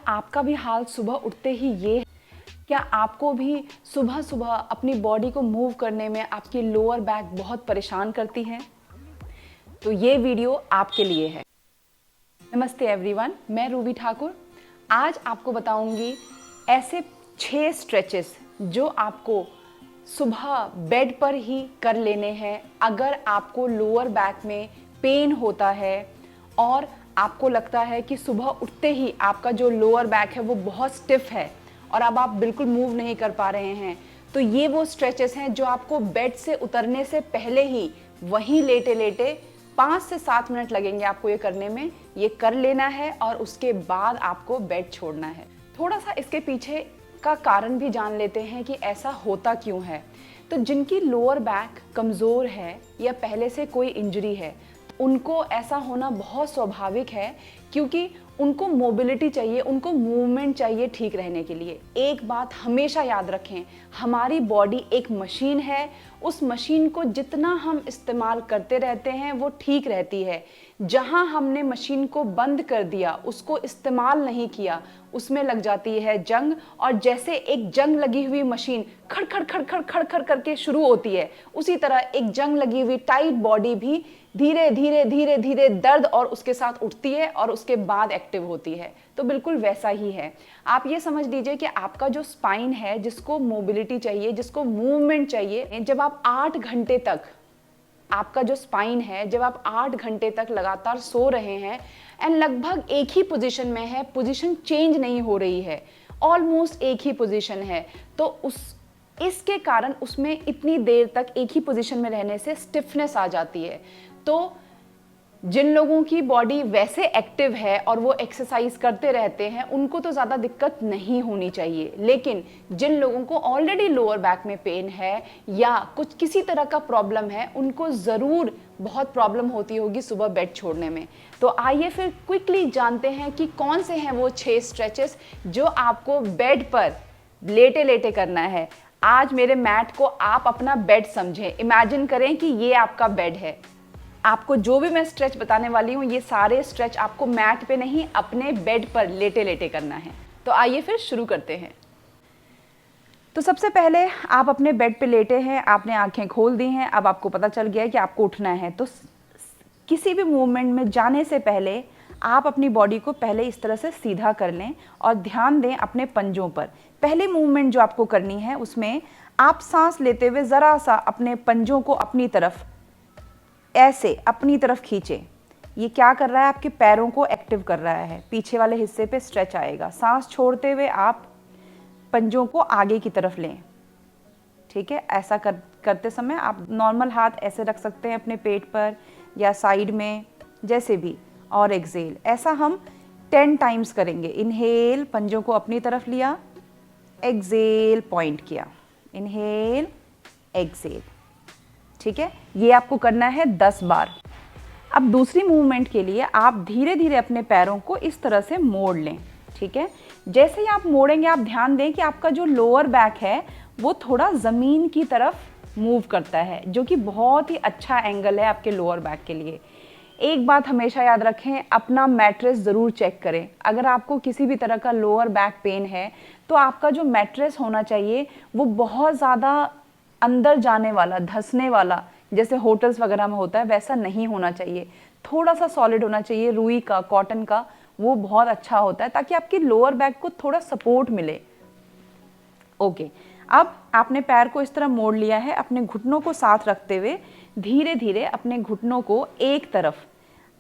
आपका भी हाल सुबह उठते ही ये है? क्या आपको भी सुबह सुबह अपनी बॉडी को मूव करने में आपकी लोअर बैक बहुत परेशान करती है? तो ये वीडियो आपके लिए है। नमस्ते एवरीवन, मैं रूबी ठाकुर। आज आपको बताऊंगी ऐसे 6 स्ट्रेचेस जो आपको सुबह बेड पर ही कर लेने हैं अगर आपको लोअर बैक में पेन होता है और आपको लगता है कि सुबह उठते ही आपका जो लोअर बैक है वो बहुत स्टिफ है और अब आप बिल्कुल मूव नहीं कर पा रहे हैं। तो ये वो स्ट्रेचेस हैं जो आपको बेड से उतरने से पहले ही वहीं लेटे लेटे 5 से 7 मिनट लगेंगे आपको ये करने में। ये कर लेना है और उसके बाद आपको बेड छोड़ना है। थोड़ा सा इसके पीछे का कारण भी जान लेते हैं कि ऐसा होता क्यों है। तो जिनकी लोअर बैक कमज़ोर है या पहले से कोई इंजरी है, उनको ऐसा होना बहुत स्वाभाविक है, क्योंकि उनको मोबिलिटी चाहिए, उनको मूवमेंट चाहिए ठीक रहने के लिए। एक बात हमेशा याद रखें, हमारी बॉडी एक मशीन है। उस मशीन को जितना हम इस्तेमाल करते रहते हैं वो ठीक रहती है। जहां हमने मशीन को बंद कर दिया, उसको इस्तेमाल नहीं किया, उसमें लग जाती है जंग। और जैसे एक जंग लगी हुई मशीन खड़ खड़ खड़ खड़ खड़ खड़ करके शुरू होती है, उसी तरह एक जंग लगी हुई टाइट बॉडी भी धीरे धीरे धीरे धीरे दर्द और उसके साथ उठती है और उसके बाद एक्टिव होती है। तो बिल्कुल वैसा ही है। आप ये समझ लीजिए कि आपका जो स्पाइन है, जिसको मोबिलिटी चाहिए, जिसको मूवमेंट चाहिए, जब आप 8 घंटे तक आपका जो स्पाइन है, जब आप 8 घंटे तक लगातार सो रहे हैं एंड लगभग एक ही पोजीशन में है, पोजीशन चेंज नहीं हो रही है, ऑलमोस्ट एक ही पोजीशन है, तो इसके कारण उसमें इतनी देर तक एक ही पोजीशन में रहने से स्टिफनेस आ जाती है। तो जिन लोगों की बॉडी वैसे एक्टिव है और वो एक्सरसाइज करते रहते हैं, उनको तो ज़्यादा दिक्कत नहीं होनी चाहिए। लेकिन जिन लोगों को ऑलरेडी लोअर बैक में पेन है या कुछ किसी तरह का प्रॉब्लम है, उनको ज़रूर बहुत प्रॉब्लम होती होगी सुबह बेड छोड़ने में। तो आइए फिर क्विकली जानते हैं कि कौन से हैं वो 6 स्ट्रेचेस जो आपको बेड पर लेटे लेटे करना है। आज मेरे मैट को आप अपना बेड समझें। इमेजिन करें कि ये आपका बेड है। आपको जो भी मैं स्ट्रेच बताने वाली हूँ, ये सारे स्ट्रेच आपको मैट पे नहीं, अपने बेड पर लेटे लेटे करना है। तो आइए फिर शुरू करते हैं। तो सबसे पहले आप अपने बेड पे लेटे हैं, आपने आंखें खोल दी हैं, अब आपको पता चल गया है कि आपको उठना है। तो किसी भी मूवमेंट में जाने से पहले आप अपनी बॉडी को पहले इस तरह से सीधा कर लें और ध्यान दें अपने पंजों पर। पहली मूवमेंट जो आपको करनी है, उसमें आप सांस लेते हुए ज़रा सा अपने पंजों को अपनी तरफ ऐसे अपनी तरफ खींचें। ये क्या कर रहा है? आपके पैरों को एक्टिव कर रहा है। पीछे वाले हिस्से पे स्ट्रेच आएगा। सांस छोड़ते हुए आप पंजों को आगे की तरफ लें। ठीक है, ऐसा करते समय आप नॉर्मल हाथ ऐसे रख सकते हैं अपने पेट पर या साइड में, जैसे भी। और एक्सेल, ऐसा हम 10 टाइम्स करेंगे। इनहेल, पंजों को अपनी तरफ लिया, एक्सेल, पॉइंट किया, इनहेल, एक्सेल। ठीक है, ये आपको करना है 10 बार। अब दूसरी मूवमेंट के लिए आप धीरे धीरे अपने पैरों को इस तरह से मोड़ लें। ठीक है, जैसे ही आप मोड़ेंगे, आप ध्यान दें कि आपका जो लोअर बैक है वो थोड़ा ज़मीन की तरफ मूव करता है, जो कि बहुत ही अच्छा एंगल है आपके लोअर बैक के लिए। एक बात हमेशा याद रखें, अपना मैट्रेस ज़रूर चेक करें। अगर आपको किसी भी तरह का लोअर बैक पेन है तो आपका जो मैट्रेस होना चाहिए वो बहुत ज़्यादा अंदर जाने वाला, धंसने वाला, जैसे होटल्स वगैरह में होता है, वैसा नहीं होना चाहिए। थोड़ा सा सॉलिड होना चाहिए, रुई का, कॉटन का, वो बहुत अच्छा होता है ताकि आपकी लोअर बैक को थोड़ा सपोर्ट मिले। ओके, अब आपने पैर को इस तरह मोड़ लिया है। अपने घुटनों को साथ रखते हुए धीरे धीरे अपने घुटनों को एक तरफ,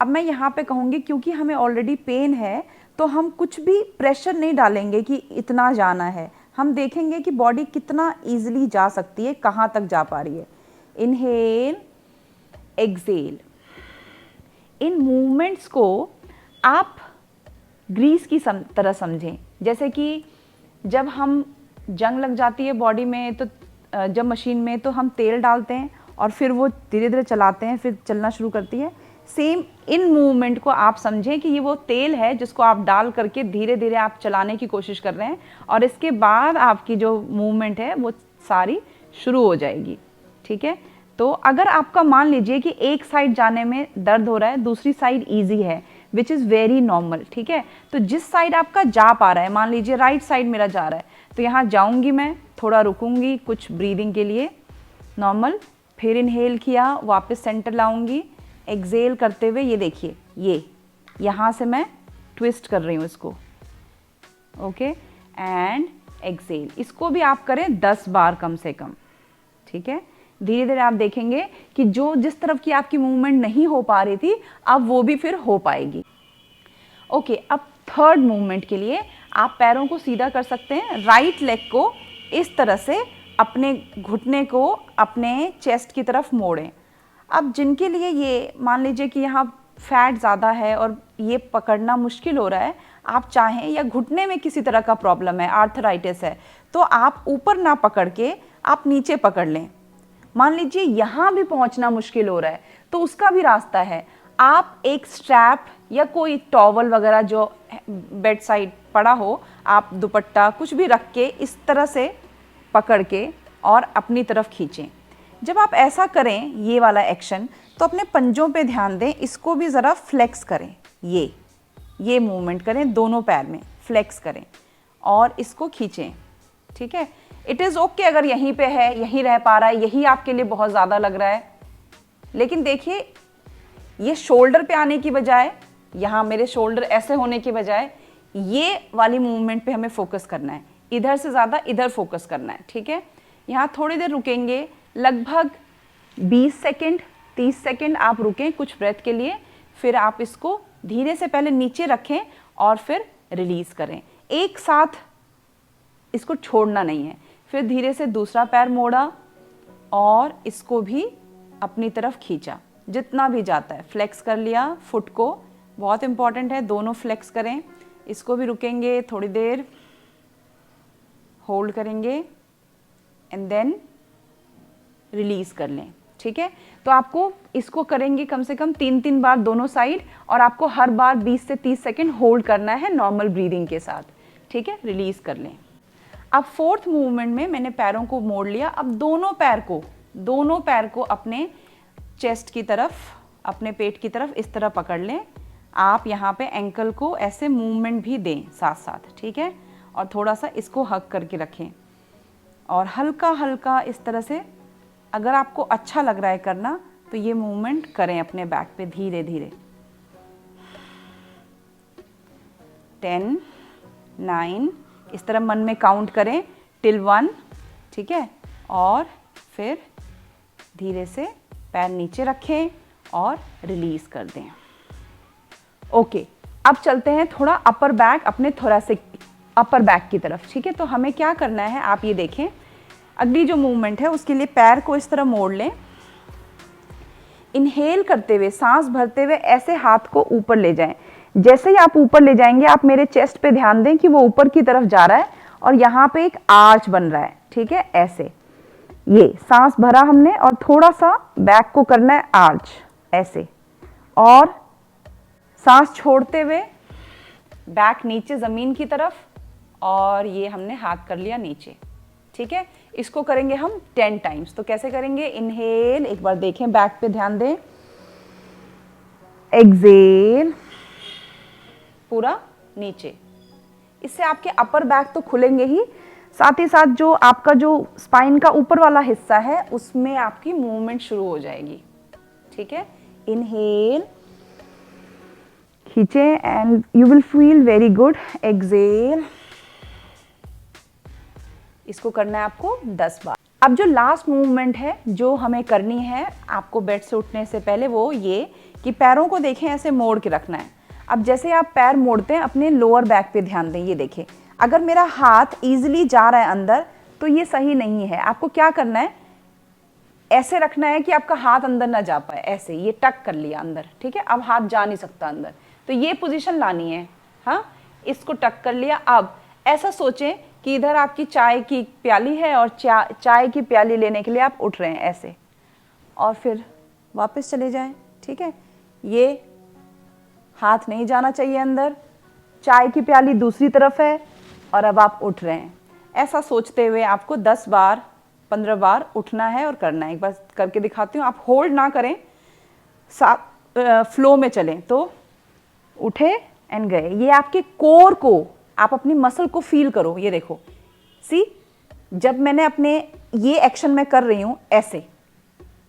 अब मैं यहाँ पे कहूँगी क्योंकि हमें ऑलरेडी पेन है तो हम कुछ भी प्रेशर नहीं डालेंगे कि इतना जाना है। हम देखेंगे कि बॉडी कितना ईजिली जा सकती है, कहाँ तक जा पा रही है। Inhale, Excel. इन मूवमेंट्स को आप ग्रीस की तरह समझें। जैसे कि जब हम जंग लग जाती है बॉडी में, तो जब मशीन में, तो हम तेल डालते हैं और फिर वो धीरे धीरे चलाते हैं, फिर चलना शुरू करती है। सेम इन मूवमेंट को आप समझें कि ये वो तेल है जिसको आप डाल करके धीरे धीरे आप चलाने की कोशिश कर रहे हैं, और इसके बाद आपकी जो मूवमेंट है वो सारी शुरू हो जाएगी। ठीक है, तो अगर आपका मान लीजिए कि एक साइड जाने में दर्द हो रहा है, दूसरी साइड ईजी है, विच इज़ वेरी नॉर्मल, ठीक है। तो जिस साइड आपका जा पा रहा है, मान लीजिए राइट साइड मेरा जा रहा है, तो यहाँ जाऊँगी मैं, थोड़ा रुकूंगी कुछ ब्रीदिंग के लिए, नॉर्मल, फिर इनहेल किया, वापस सेंटर लाऊंगी, एक्सेल करते हुए ये देखिए, ये यहाँ से मैं ट्विस्ट कर रही हूँ इसको, ओके, एंड एक्सेल। इसको भी आप करें 10 बार कम से कम, ठीक है। धीरे धीरे आप देखेंगे कि जो जिस तरफ की आपकी मूवमेंट नहीं हो पा रही थी, अब वो भी फिर हो पाएगी। ओके, अब थर्ड मूवमेंट के लिए आप पैरों को सीधा कर सकते हैं, राइट लेग को इस तरह से अपने घुटने को अपने चेस्ट की तरफ मोड़ें। अब जिनके लिए ये मान लीजिए कि यहाँ फैट ज़्यादा है और ये पकड़ना मुश्किल हो रहा है, आप चाहें, या घुटने में किसी तरह का प्रॉब्लम है, आर्थराइटिस है, तो आप ऊपर ना पकड़ के आप नीचे पकड़ लें। मान लीजिए यहाँ भी पहुँचना मुश्किल हो रहा है, तो उसका भी रास्ता है। आप एक स्ट्रैप या कोई टॉवल वगैरह जो बेड साइड पड़ा हो, आप दुपट्टा कुछ भी रख के इस तरह से पकड़ के और अपनी तरफ खींचें। जब आप ऐसा करें ये वाला एक्शन, तो अपने पंजों पे ध्यान दें, इसको भी ज़रा फ्लेक्स करें, ये मूवमेंट करें, दोनों पैर में फ्लेक्स करें और इसको खींचें, ठीक है। इट इज़ ओके अगर यहीं पे है, यहीं रह पा रहा है, यही आपके लिए बहुत ज़्यादा लग रहा है, लेकिन देखिए ये शोल्डर पे आने की बजाय, यहाँ मेरे शोल्डर ऐसे होने की बजाय ये वाली मूवमेंट पे हमें फोकस करना है, इधर से ज़्यादा इधर फोकस करना है, ठीक है। यहाँ थोड़ी देर रुकेंगे, लगभग 20 सेकेंड 30 सेकेंड आप रुकें कुछ ब्रेथ के लिए, फिर आप इसको धीरे से पहले नीचे रखें और फिर रिलीज़ करें, एक साथ इसको छोड़ना नहीं है। फिर धीरे से दूसरा पैर मोड़ा और इसको भी अपनी तरफ खींचा, जितना भी जाता है, फ्लेक्स कर लिया फुट को, बहुत इंपॉर्टेंट है, दोनों फ्लेक्स करें। इसको भी रुकेंगे थोड़ी देर, होल्ड करेंगे एंड देन रिलीज कर लें, ठीक है। तो आपको इसको करेंगे कम से कम 3-3 बार दोनों साइड, और आपको हर बार 20 से 30 सेकेंड होल्ड करना है नॉर्मल ब्रीदिंग के साथ, ठीक है। रिलीज कर लें। अब फोर्थ मूवमेंट में मैंने पैरों को मोड़ लिया, अब दोनों पैर को अपने चेस्ट की तरफ, अपने पेट की तरफ इस तरह पकड़ लें। आप यहाँ पे एंकल को ऐसे मूवमेंट भी दें साथ साथ, ठीक है, और थोड़ा सा इसको हक करके रखें और हल्का हल्का इस तरह से, अगर आपको अच्छा लग रहा है करना तो ये मूवमेंट करें अपने बैक पे धीरे धीरे। 10, 9, इस तरह मन में काउंट करें टिल 1, ठीक है, और फिर धीरे से पैर नीचे रखें और रिलीज कर दें। ओके, अब चलते हैं थोड़ा अपर बैक, अपने थोरैसिक अपर बैक की तरफ, ठीक है। तो हमें क्या करना है, आप ये देखें, अगली जो मूवमेंट है उसके लिए पैर को इस तरह मोड़ लें, इनहेल करते हुए, सांस भरते हुए ऐसे हाथ को ऊपर ले जाएं। जैसे ही आप ऊपर ले जाएंगे, आप मेरे चेस्ट पे ध्यान दें कि वो ऊपर की तरफ जा रहा है और यहाँ पे एक आर्च बन रहा है, ठीक है, ऐसे। ये सांस भरा हमने और थोड़ा सा बैक को करना है आर्च ऐसे, और सांस छोड़ते हुए बैक नीचे ज़मीन की तरफ, और ये हमने हाथ कर लिया नीचे, ठीक है। इसको करेंगे हम 10 टाइम्स। तो कैसे करेंगे, इनहेल, एक बार देखें, बैक पे ध्यान दें, एक्सेल, पूरा नीचे। इससे आपके अपर बैक तो खुलेंगे ही, साथ ही साथ जो आपका जो स्पाइन का ऊपर वाला हिस्सा है उसमें आपकी मूवमेंट शुरू हो जाएगी, ठीक है। इनहेल, खींचे and you will feel very good. Exhale, इसको करना है आपको 10 बार। अब जो लास्ट मूवमेंट है जो हमें करनी है आपको बेड से उठने से पहले, वो ये कि पैरों को देखें ऐसे मोड़ के रखना है। अब जैसे आप पैर मोड़ते हैं, अपने लोअर बैक पे ध्यान दें। ये देखें, अगर मेरा हाथ ईजिली जा रहा है अंदर तो ये सही नहीं है। आपको क्या करना है, ऐसे रखना है कि आपका हाथ अंदर ना जा पाए, ऐसे ये टक कर लिया अंदर, ठीक है। अब हाथ जा नहीं सकता अंदर, तो ये पोजीशन लानी है, हाँ, इसको टक कर लिया। अब ऐसा सोचें कि इधर आपकी चाय की प्याली है और चाय की प्याली लेने के लिए आप उठ रहे हैं ऐसे, और फिर वापस चले जाएं, ठीक है। ये हाथ नहीं जाना चाहिए अंदर, चाय की प्याली दूसरी तरफ है और अब आप उठ रहे हैं। ऐसा सोचते हुए आपको 10 बार 15 बार उठना है और करना है। एक बार करके दिखाती हूँ, आप होल्ड ना करें, साथ फ्लो में चलें। तो उठे एंड गए। ये आपके कोर को, आप अपनी मसल को फील करो। ये देखो, सी, जब मैंने अपने ये एक्शन में कर रही हूं, ऐसे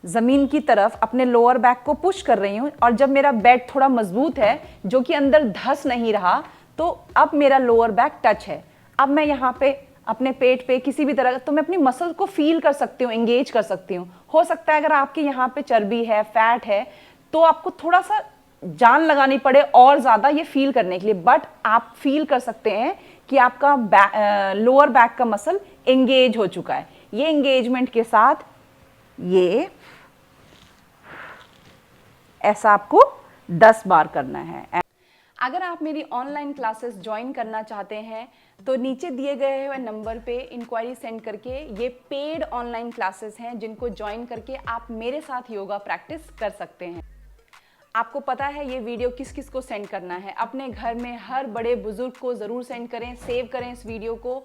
जमीन की तरफ अपने लोअर बैक को पुश कर रही हूं, और जब मेरा बेड थोड़ा मजबूत है, जो कि अंदर धस नहीं रहा, तो अब मेरा लोअर बैक टच है। अब मैं यहाँ पे अपने पेट पे किसी भी तरह, तो मैं अपनी मसल को फील कर सकती हूँ, एंगेज कर सकती हूँ। हो सकता है अगर आपके यहाँ पे चर्बी है, फैट है, तो आपको थोड़ा सा जान लगानी पड़े और ज्यादा ये फील करने के लिए, बट आप फील कर सकते हैं कि आपका लोअर बैक का मसल एंगेज हो चुका है। ये एंगेजमेंट के साथ ये ऐसा आपको 10 बार करना है। अगर आप मेरी ऑनलाइन क्लासेस ज्वाइन करना चाहते हैं तो नीचे दिए गए हुए नंबर पे इंक्वायरी सेंड करके, ये पेड ऑनलाइन क्लासेस हैं जिनको ज्वाइन करके आप मेरे साथ योगा प्रैक्टिस कर सकते हैं। आपको पता है ये वीडियो किस किस को सेंड करना है। अपने घर में हर बड़े बुजुर्ग को ज़रूर सेंड करें, सेव करें इस वीडियो को।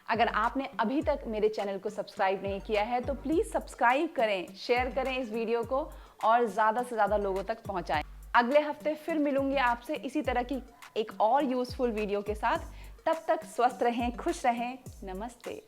अगर आपने अभी तक मेरे चैनल को सब्सक्राइब नहीं किया है तो प्लीज़ सब्सक्राइब करें, शेयर करें इस वीडियो को और ज़्यादा से ज़्यादा लोगों तक पहुंचाएं। अगले हफ्ते फिर मिलूंगी आपसे इसी तरह की एक और यूज़फुल वीडियो के साथ। तब तक स्वस्थ रहें, खुश रहें। नमस्ते।